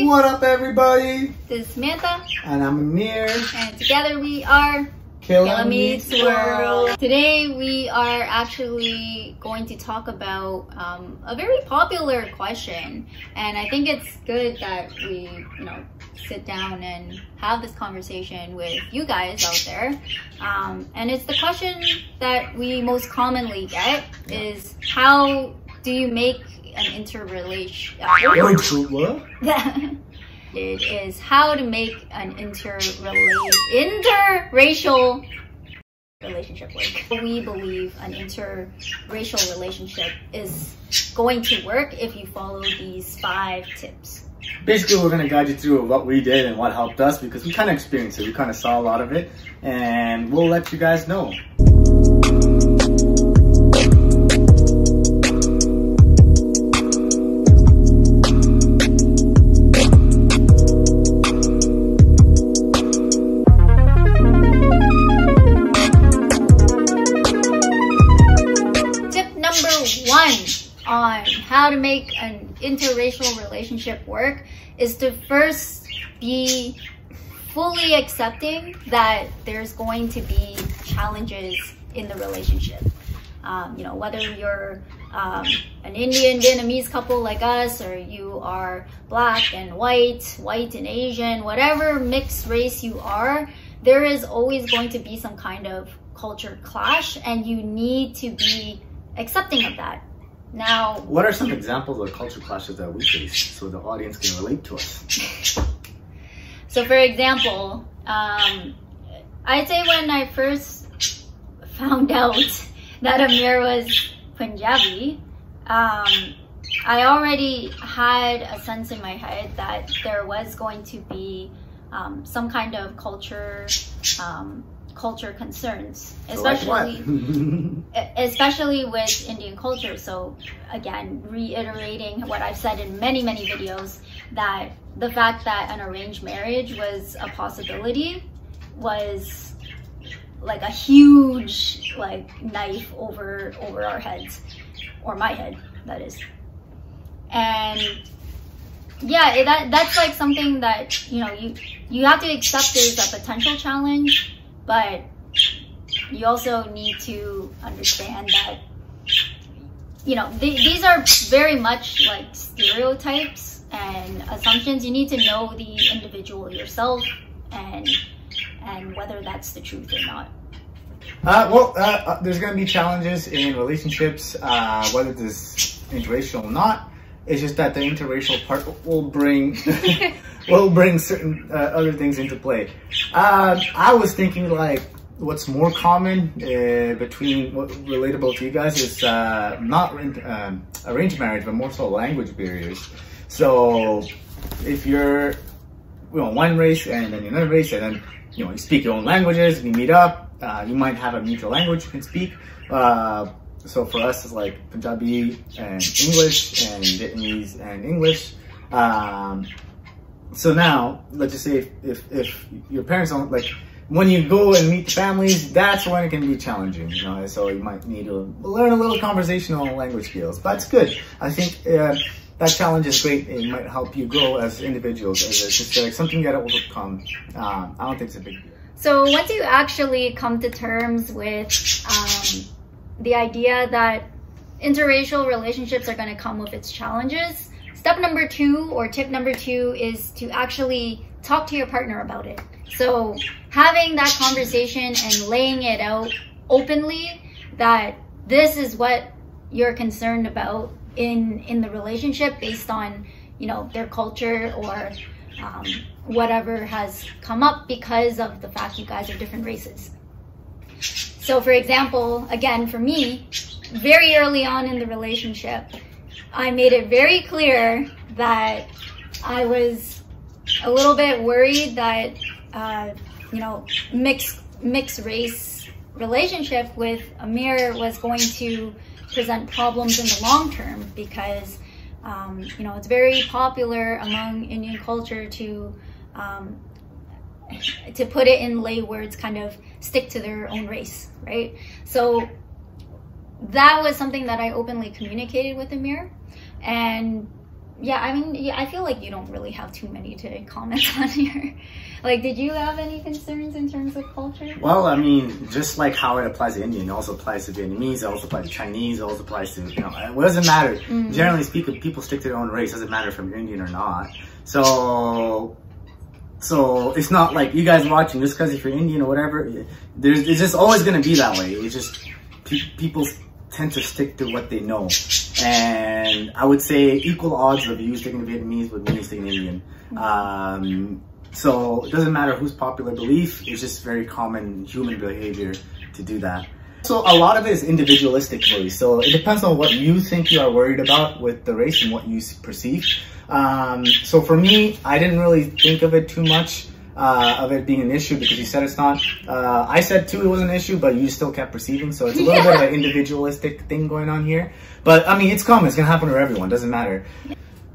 What up, everybody? This is Samantha. And I'm Amir. And together we are Killa Meets World. Today we are actually going to talk about a very popular question. And I think it's good that we, sit down and have this conversation with you guys out there. And it's the question that we most commonly get is, how do you make an interrelation? It is how to make an interracial relationship work. We believe an interracial relationship is going to work if you follow these 5 tips. Basically, we're going to guide you through what we did and what helped us, because we kind of experienced it. We kind of saw a lot of it, and we'll let you guys know. Tip number 1 on how to make an interracial relationship work is to first be fully accepting that there's going to be challenges in the relationship. Whether you're an Indian Vietnamese couple like us, or you are black and white and Asian, whatever mixed race you are, there is always going to be some kind of culture clash, and you need to be accepting of that. Now, what are some examples of culture clashes that we face so the audience can relate to us? So for example, I'd say when I first found out that Amir was Punjabi, I already had a sense in my head that there was going to be some kind of culture concerns, especially with Indian culture. So again, reiterating what I've said in many videos, that the fact that an arranged marriage was a possibility was like a huge knife over our heads, or my head, that is. And yeah, that's like something that you have to accept as a potential challenge. But you also need to understand that, these are very much like stereotypes and assumptions. You need to know the individual yourself and whether that's the truth or not. There's going to be challenges in relationships, whether it's interracial or not. It's just that the interracial part will bring certain other things into play. I was thinking what's more common relatable to you guys is not arranged marriage, but more so language barriers. So if you're one race and then another race, and then you speak your own languages, you meet up, you might have a mutual language you can speak. So for us, it's like Punjabi and English, and Vietnamese and English. So now, let's just say if your parents don't, when you go and meet the families, that's when it can be challenging, so you might need to learn a little conversational language skills. But it's good. I think that challenge is great. It might help you grow as individuals. It's just something you gotta overcome. I don't think it's a big deal. So once you actually come to terms with the idea that interracial relationships are going to come with its challenges, step number 2 or tip number 2 is to actually talk to your partner about it. So having that conversation and laying it out openly, that this is what you're concerned about in the relationship based on their culture or whatever has come up because of the fact you guys are different races. So for example, again, for me, very early on in the relationship, I made it very clear that I was a little bit worried that, mixed race relationship with Amir was going to present problems in the long term, because, it's very popular among Indian culture to put it in lay words, kind of stick to their own race, right? So that was something that I openly communicated with Amir. And Yeah, I mean, yeah, I feel like you don't really have too many to comment on here. Like, did you have any concerns in terms of culture? Well, I mean, just like how it applies to Indian, it also applies to Vietnamese, it also applies to Chinese, it also applies to, you know, it doesn't matter. Generally speaking, people stick to their own race. It doesn't matter if you're Indian or not. So it's not like you guys watching, just because if you're Indian or whatever, it's just always going to be that way. It's just people tend to stick to what they know. And I would say equal odds of you sticking to Vietnamese with me sticking to Indian. So it doesn't matter whose popular belief, it's just very common human behavior to do that. So a lot of it is individualistic really. So it depends on what you think you are worried about with the race and what you perceive. So for me, I didn't really think of it too much, of it being an issue because you said it's not. I said too it was an issue, but you still kept perceiving. So it's a little bit of an individualistic thing going on here. But I mean, it's common. It's going to happen to everyone. Doesn't matter.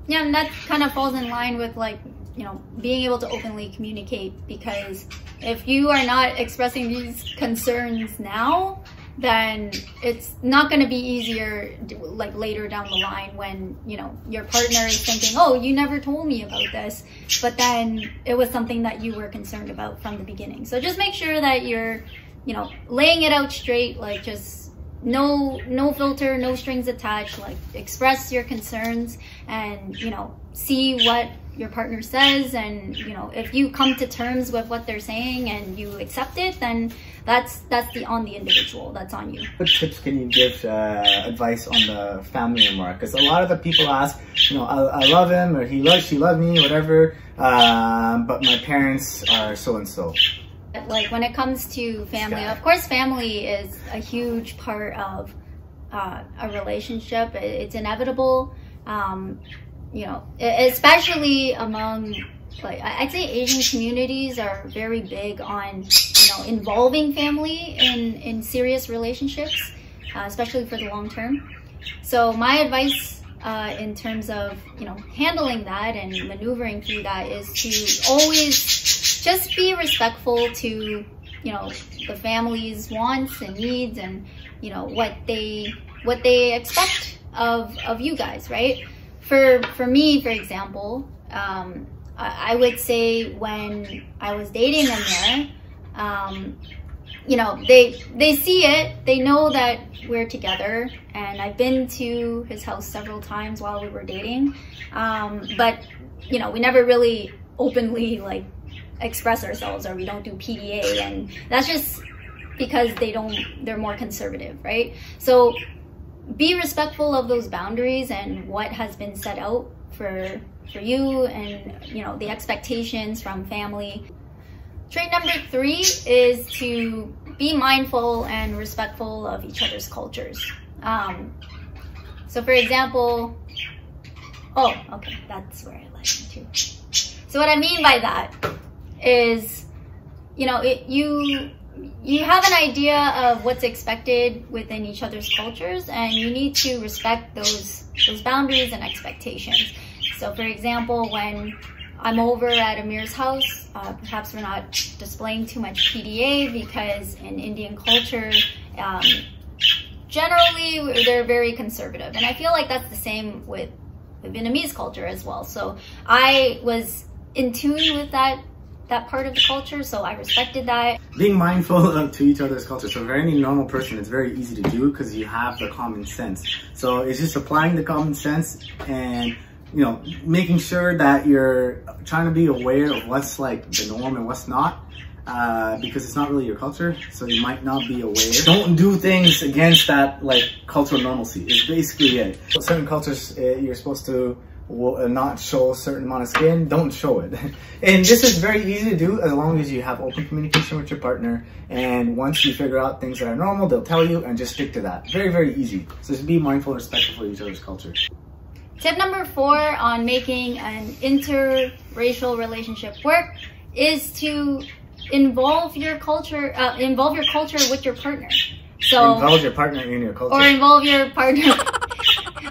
Yeah, and that kind of falls in line with like, you know, being able to openly communicate, because if you are not expressing these concerns now, then it's not going to be easier like later down the line when, you know, your partner is thinking, oh, you never told me about this, but then it was something that you were concerned about from the beginning. So just make sure that you're, you know, laying it out straight, like just no filter, no strings attached, like express your concerns and, you know, see what your partner says, and you know, if you come to terms with what they're saying and you accept it, then that's on the individual, that's on you. What tips can you give advice on the family remark? Because a lot of the people ask, you know, I love him, or she loved me, whatever, but my parents are so and so. Like when it comes to family, of course family is a huge part of a relationship. It's inevitable. You know, especially among, like, I'd say Asian communities are very big on, you know, involving family in serious relationships, especially for the long term. So my advice in terms of, you know, handling that and maneuvering through that is to always just be respectful to, you know, the family's wants and needs and, you know, what they expect of you guys, right? For me, for example, I would say when I was dating Amir, you know, they see it, they know that we're together, and I've been to his house several times while we were dating, but you know, we never really openly like express ourselves, or we don't do PDA, and that's just because they're more conservative, right? So be respectful of those boundaries and what has been set out for you, and you know, the expectations from family. Trait number 3 is to be mindful and respectful of each other's cultures. So for example, oh, okay, that's where I like it too. So what I mean by that is, you know, you have an idea of what's expected within each other's cultures, and you need to respect those boundaries and expectations. So for example, when I'm over at Amir's house, perhaps we're not displaying too much PDA, because in Indian culture, generally they're very conservative. And I feel like that's the same with the Vietnamese culture as well. So I was in tune with that part of the culture, so I respected that. Being mindful to each other's culture. So for any normal person, it's very easy to do because you have the common sense. So it's just applying the common sense and, you know, making sure that you're trying to be aware of what's like the norm and what's not, because it's not really your culture, so you might not be aware. Don't do things against that like cultural normalcy. It's basically it. So certain cultures, you're supposed to not show a certain amount of skin. Don't show it. And this is very easy to do as long as you have open communication with your partner, and once you figure out things that are normal, they'll tell you, and just stick to that. Very, very easy. So just be mindful and respectful for each other's culture. Tip number 4 on making an interracial relationship work is to involve your culture with your partner. So involve your partner in your culture. Or involve your partner.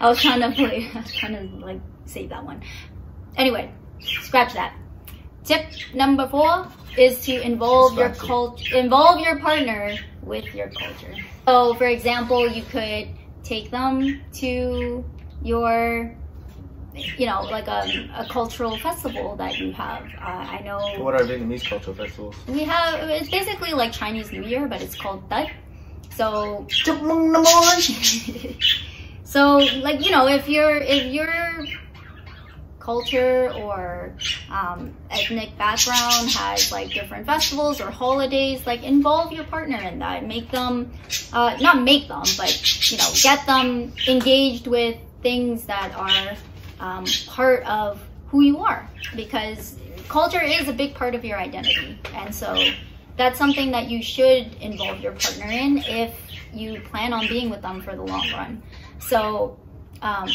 I was trying to like save that one. Anyway, scratch that. Tip number 4 is to involve your partner with your culture. So for example, you could take them to your you know, like a cultural festival that you have. I know. What are Vietnamese cultural festivals? We have, it's basically like Chinese New Year, but it's called Tet. So, so like, you know, if your culture or ethnic background has like different festivals or holidays, like involve your partner in that. Make them, not make them, but, you know, get them engaged with things that are part of who you are, because culture is a big part of your identity. And so that's something that you should involve your partner in if you plan on being with them for the long run. So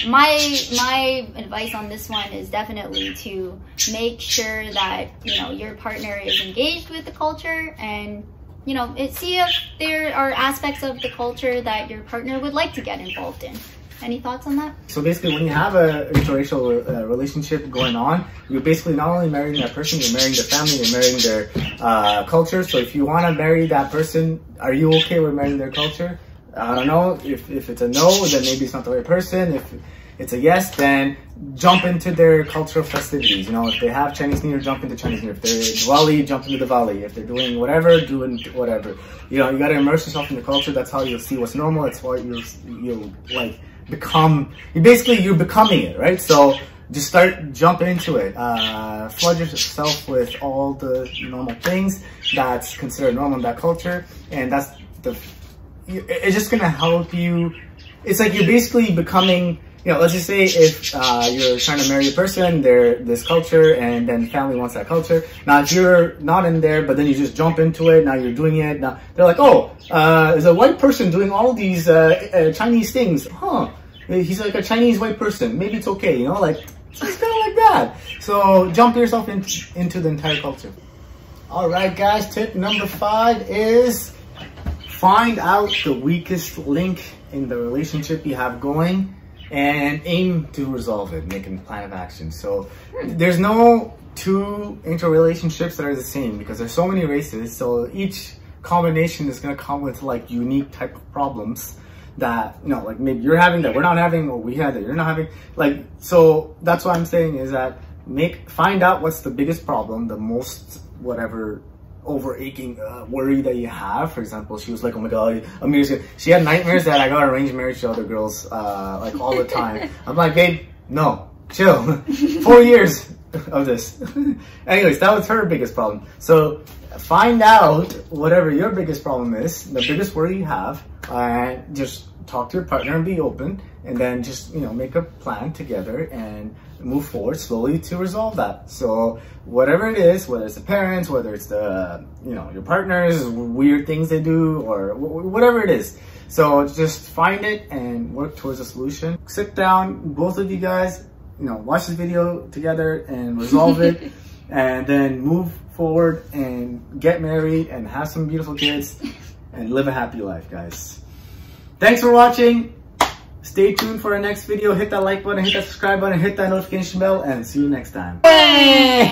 my advice on this one is definitely to make sure that, you know, your partner is engaged with the culture, and, you know, see if there are aspects of the culture that your partner would like to get involved in. Any thoughts on that? So basically, when you have an interracial relationship going on, you're basically not only marrying that person, you're marrying their family, you're marrying their culture. So if you want to marry that person, are you okay with marrying their culture? I don't know. If it's a no, then maybe it's not the right person. If it's a yes, then jump into their cultural festivities. You know, if they have Chinese New Year, jump into Chinese New Year. If they're Diwali, jump into Diwali. If they're doing whatever, doing whatever. You know, you got to immerse yourself in the culture. That's how you'll see what's normal. That's why you'll like become. You're becoming it, right? So just jump into it. Flood yourself with all the normal things that's considered normal in that culture, and that's it's just gonna help you. It's like you're basically becoming, you know, let's just say if you're trying to marry a person, they're this culture, and then family wants that culture. Now, if you're not in there, but then you just jump into it, now you're doing it, now they're like, oh, there's a white person doing all these Chinese things. Huh, he's like a Chinese white person. Maybe it's okay, you know, like, it's kind of like that. So jump yourself into the entire culture. All right, guys, tip number 5 is find out the weakest link in the relationship you have going and aim to resolve it, make a plan of action. So there's no two interrelationships that are the same, because there's so many races. So each combination is going to come with like unique type of problems that, you know, like maybe you're having that we're not having, or we had that you're not having. Like, so that's what I'm saying is that find out what's the biggest problem, the most whatever overaching worry that you have. For example, she was like, oh my god, she had nightmares that I got arranged marriage to other girls like all the time. I'm like, babe, no, chill. 4 years of this. Anyways, that was her biggest problem. So find out whatever your biggest problem is, the biggest worry you have, and just talk to your partner and be open, and then just, you know, make a plan together and move forward slowly to resolve that. So whatever it is, whether it's the parents, whether it's the, you know, your partners, weird things they do, or whatever it is. So just find it and work towards a solution. Sit down, both of you guys, you know, watch this video together and resolve it, and then move forward and get married and have some beautiful kids and live a happy life, guys. Thanks for watching. Stay tuned for our next video. Hit that like button, hit that subscribe button, hit that notification bell, and see you next time.